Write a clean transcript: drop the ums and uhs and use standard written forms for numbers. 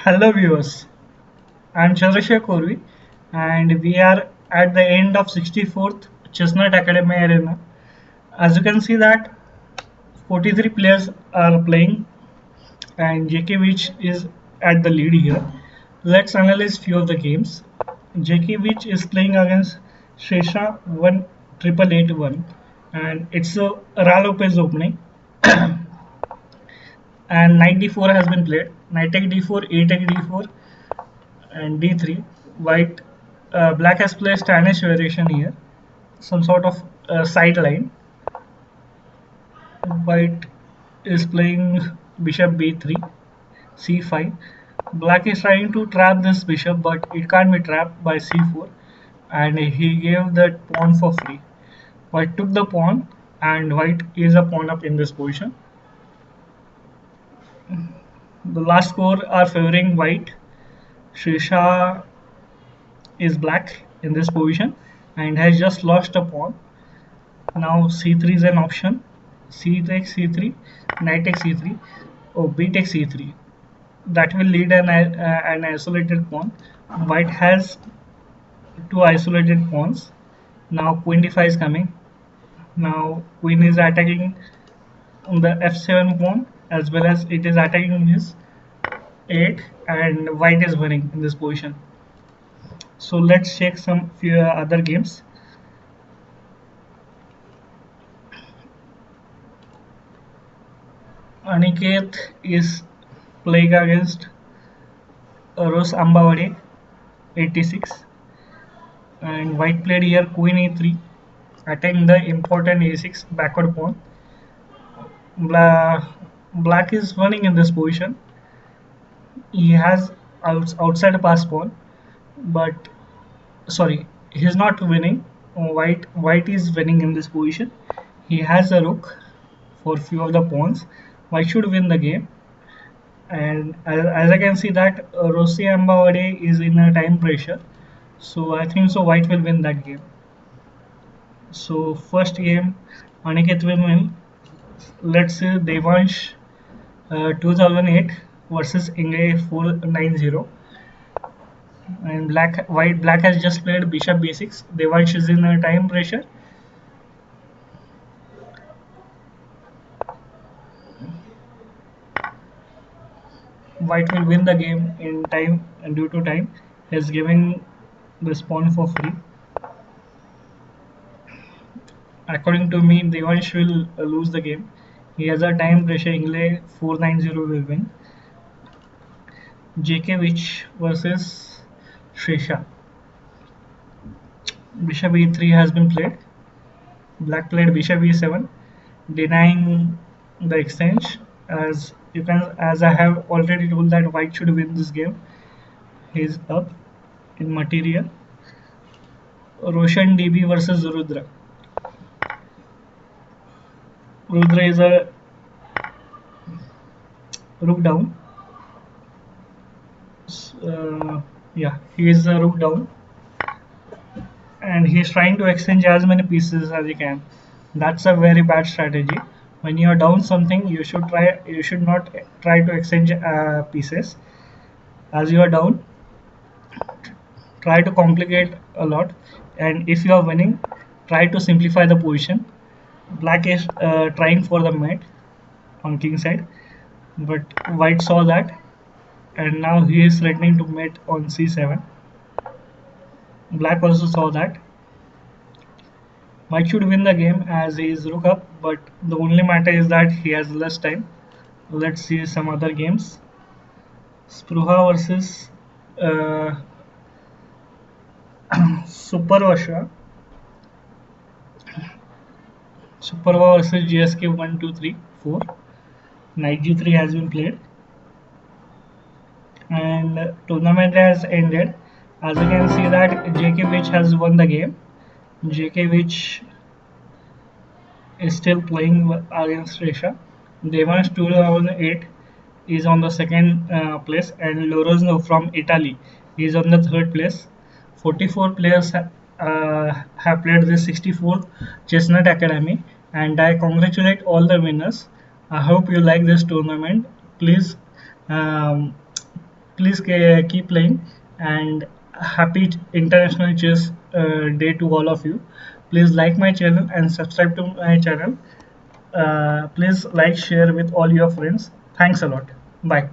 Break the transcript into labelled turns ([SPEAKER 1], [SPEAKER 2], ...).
[SPEAKER 1] Hello viewers, I'm Chandrasekhar Korvi and we are at the end of 64th Chestnut Academy Arena. As you can see that 43 players are playing and JKVich is at the lead here. Let's analyze few of the games. JKVich is playing against Shesha 18881 and it's a Ralopez opening and knight d4 has been played. Knight take d4, a take d4 and d3. White, black has placed Spanish variation here, some sort of sideline. White is playing bishop b3, c5. Black is trying to trap this bishop, but it can't be trapped by c4, and he gave that pawn for free. White took the pawn, and white is a pawn up in this position. The last score are favoring white. Srisha is black in this position and has just lost a pawn. Now c3 is an option. C takes c3, knight takes c3, oh b takes c3. That will lead an isolated pawn. White has two isolated pawns. Now queen d5 is coming. Now queen is attacking on the f7 pawn as well as it is attacking his 8 and white is winning in this position. So let's check some few other games. Aniket is playing against Ros Ambawade 86 and white played here queen e3 attacking the important a6 backward pawn. Black is winning in this position. He has outside pass pawn, but sorry, he is not winning. White is winning in this position. He has a rook for few of the pawns. White should win the game. And as I can see that Rossi Ambawade is in a time pressure. So I think so white will win that game. So first game Aniket will win. Let's say Devansh 2008 versus Inge 490. And black has just played bishop b6. Devansh is in a time pressure. White will win the game in time and due to time. He is giving this pawn for free. According to me, Devansh will lose the game. He has a time pressure. Ingle 490 will win. JKVich versus Shresha. Bishop e3 has been played. Black played bishop e7, denying the exchange. As I have already told that white should win this game. He's up in material. Roshan DB versus Rudra. Rudra is a rook down. Yeah, he is a rook down, and he is trying to exchange as many pieces as he can. That's a very bad strategy. When you are down something, you should not try to exchange pieces. As you are down, try to complicate a lot, and if you are winning, try to simplify the position. Black is trying for the mate on king side, but white saw that, and now he is threatening to mate on c7. Black also saw that. White should win the game as he is rook up, but the only matter is that he has less time. Let's see some other games. Spruha versus uh, Supervasha. Superva versus GSK 1, 2, 3, 4. Knight G3 has been played. And tournament has ended. As you can see that JKVich has won the game. JKVich is still playing against Russia. Devansh 2008 is on the second place and Lorenzo from Italy is on the third place. 44 players have played this 64th Chestnut Academy and I congratulate all the winners. I hope you like this tournament. Please um, Please keep playing, and happy International Chess Day to all of you. Please like my channel and subscribe to my channel. Please like, share with all your friends. Thanks a lot. Bye.